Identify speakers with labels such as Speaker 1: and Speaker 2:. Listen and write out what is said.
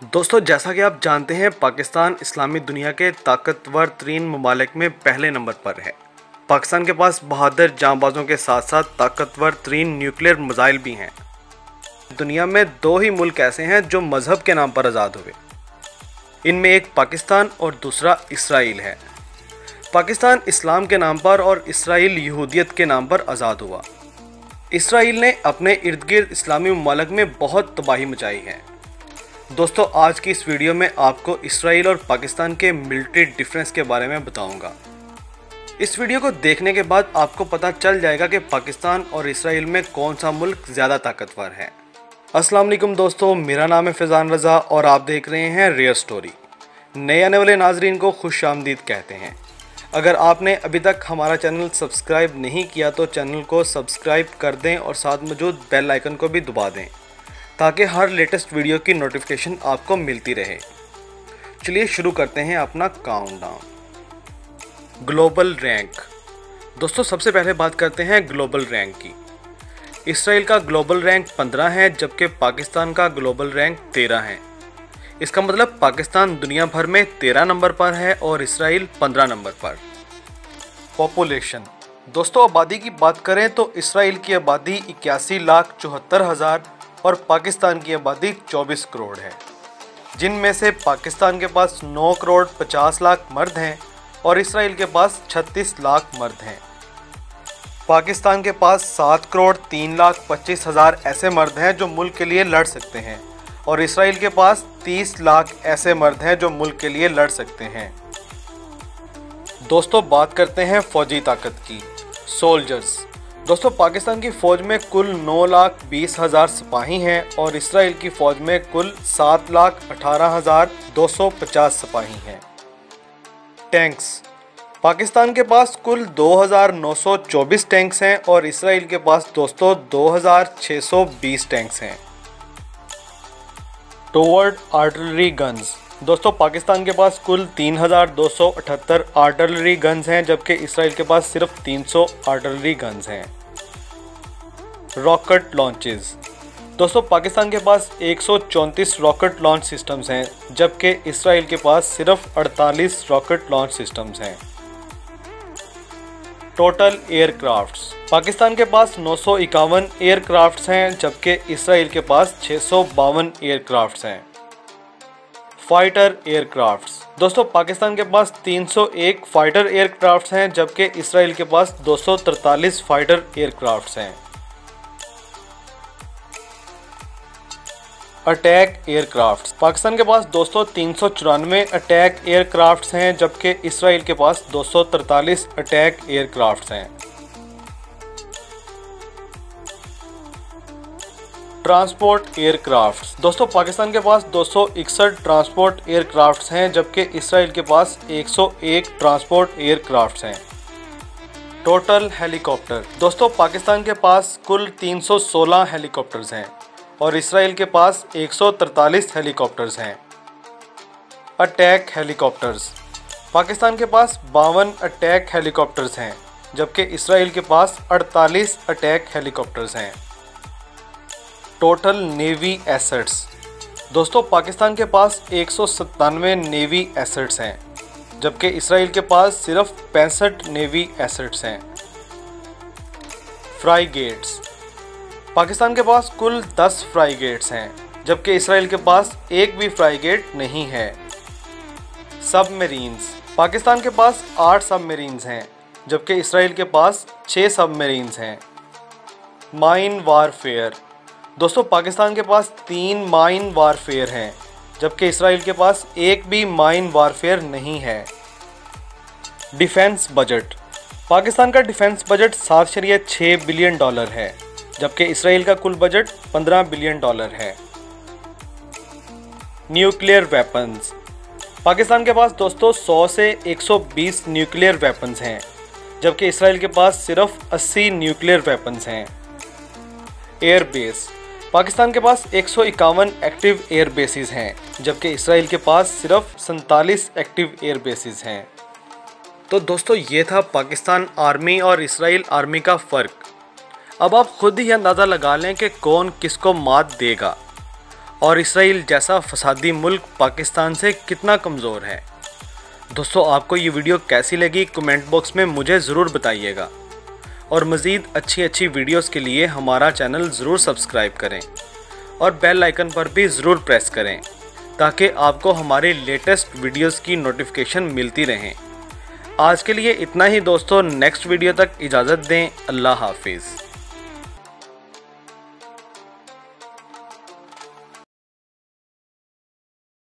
Speaker 1: दोस्तों, जैसा कि आप जानते हैं, पाकिस्तान इस्लामी दुनिया के ताकतवर तरीन ममालिक में पहले नंबर पर है। पाकिस्तान के पास बहादुर जांबाजों के साथ साथ ताकतवर तरीन न्यूक्लियर मिसाइल भी हैं। दुनिया में दो ही मुल्क ऐसे हैं जो मज़हब के नाम पर आज़ाद हुए। इनमें एक पाकिस्तान और दूसरा इसराइल है। पाकिस्तान इस्लाम के नाम पर और इसराइल यहूदियत के नाम पर आज़ाद हुआ। इसराइल ने अपने इर्द गिर्द इस्लामी ममालिक में बहुत तबाही मचाई है। दोस्तों, आज की इस वीडियो में आपको इसराइल और पाकिस्तान के मिलिट्री डिफरेंस के बारे में बताऊंगा। इस वीडियो को देखने के बाद आपको पता चल जाएगा कि पाकिस्तान और इसराइल में कौन सा मुल्क ज़्यादा ताकतवर है। अस्सलाम वालेकुम दोस्तों, मेरा नाम है फैज़ान रज़ा और आप देख रहे हैं रियल स्टोरी। नए आने वाले नाजरीन को खुश आमदीद कहते हैं। अगर आपने अभी तक हमारा चैनल सब्सक्राइब नहीं किया तो चैनल को सब्सक्राइब कर दें और साथ मौजूद बेल आइकन को भी दबा दें ताकि हर लेटेस्ट वीडियो की नोटिफिकेशन आपको मिलती रहे। चलिए शुरू करते हैं अपना काउंटडाउन। Global rank. दोस्तों, सबसे पहले बात करते हैं ग्लोबल रैंक की। इसराइल का ग्लोबल रैंक 15 है जबकि पाकिस्तान का ग्लोबल रैंक 13 है। इसका मतलब पाकिस्तान दुनिया भर में 13 नंबर पर है और इसराइल 15 नंबर पर। पॉपुलेशन। दोस्तों, आबादी की बात करें तो इसराइल की आबादी 81,74,000 और पाकिस्तान की आबादी 24 करोड़ है, जिनमें से पाकिस्तान के पास 9 करोड़ 50 लाख मर्द हैं और इसराइल के पास 36 लाख मर्द हैं। पाकिस्तान के पास 7 करोड़ 3 लाख 25 हज़ार ऐसे मर्द हैं जो मुल्क के लिए लड़ सकते हैं और इसराइल के पास 30 लाख ऐसे मर्द हैं जो मुल्क के लिए लड़ सकते हैं। दोस्तों, बात करते हैं फौजी ताकत की। सोल्जर्स। दोस्तों, पाकिस्तान की फ़ौज में कुल 9,20,000 सिपाही हैं और इसराइल की फ़ौज में कुल 7,18,250 सिपाही हैं। टैंक्स। पाकिस्तान के पास कुल 2,924 टैंक्स हैं और इसराइल के पास दोस्तों 2,620 टैंक्स हैं। Toward artillery guns. दोस्तों, पाकिस्तान के पास कुल 3,278 आर्टिलरी गन्स हैं जबकि इसराइल के पास सिर्फ 300 आर्टिलरी गन्स हैं। Rocket launches. दोस्तों, पाकिस्तान के पास 134 रॉकेट लॉन्च सिस्टम्स हैं जबकि इसराइल के पास सिर्फ 48 रॉकेट लॉन्च सिस्टम्स हैं। Total aircrafts. पाकिस्तान के पास 951 एयरक्राफ्ट्स हैं जबकि इसराइल के पास 652 एयरक्राफ्ट्स हैं। Fighter aircrafts. दोस्तों, पाकिस्तान के पास 301 फाइटर एयरक्राफ्ट्स हैं जबकि इसराइल के पास 243 फाइटर एयरक्राफ्ट्स हैं। Attack aircrafts. पाकिस्तान के पास दोस्तों 394 अटैक एयरक्राफ्ट्स हैं जबकि इसराइल के पास 243 अटैक एयरक्राफ्ट्स हैं। Transport aircrafts. दोस्तों, पाकिस्तान के पास 261 ट्रांसपोर्ट एयरक्राफ्ट्स हैं जबकि इसराइल के पास 101 ट्रांसपोर्ट एयरक्राफ्ट्स हैं। Total helicopter. दोस्तों, पाकिस्तान के पास कुल 316 हेलीकॉप्टर्स हैं और इसराइल के पास 143 हेलीकॉप्टर्स हैं। Attack helicopters. पाकिस्तान के पास 52 अटैक हेलीकॉप्टर्स हैं जबकि इसराइल के पास 48 अटैक हेलीकॉप्टर्स हैं। Total navy assets. दोस्तों, पाकिस्तान के पास 197 नेवी एसेट्स हैं जबकि इसराइल के पास सिर्फ 65 नेवी एसेट्स हैं। फ्राइगेट्स। पाकिस्तान के पास कुल 10 फ्राइगेट्स हैं जबकि इसराइल के पास एक भी फ्राइगेट नहीं है। सबमरीन्स। पाकिस्तान के पास 8 सबमरीन्स हैं जबकि इसराइल के पास 6 सबमरीन्स हैं। Mine warfare. दोस्तों, पाकिस्तान के पास 3 माइन वारफेयर हैं जबकि इसराइल के पास एक भी माइन वारफेयर नहीं है। Defence budget. पाकिस्तान का डिफेंस बजट $7.6 बिलियन है जबकि इसराइल का कुल बजट $15 बिलियन है। Nuclear weapons. पाकिस्तान के पास दोस्तों 100 से 120 न्यूक्लियर वेपन्स हैं जबकि इसराइल के पास सिर्फ 80 न्यूक्लियर वेपन्स हैं। Air base. पाकिस्तान के पास 151 एक्टिव एयर बेसिस हैं जबकि इसराइल के पास सिर्फ 47 एक्टिव एयर बेसिस हैं। तो दोस्तों, ये था पाकिस्तान आर्मी और इसराइल आर्मी का फ़र्क। अब आप खुद ही अंदाज़ा लगा लें कि कौन किसको मात देगा। और इसराइल जैसा फसादी मुल्क पाकिस्तान से कितना कमज़ोर है। दोस्तों, आपको ये वीडियो कैसी लगी कमेंट बॉक्स में मुझे ज़रूर बताइएगा और मज़ीद अच्छी वीडियोस के लिए हमारा चैनल ज़रूर सब्सक्राइब करें और बेल आइकन पर भी ज़रूर प्रेस करें ताकि आपको हमारे लेटेस्ट वीडियोस की नोटिफिकेशन मिलती रहें। आज के लिए इतना ही दोस्तों, नेक्स्ट वीडियो तक इजाज़त दें। अल्लाह हाफिज़।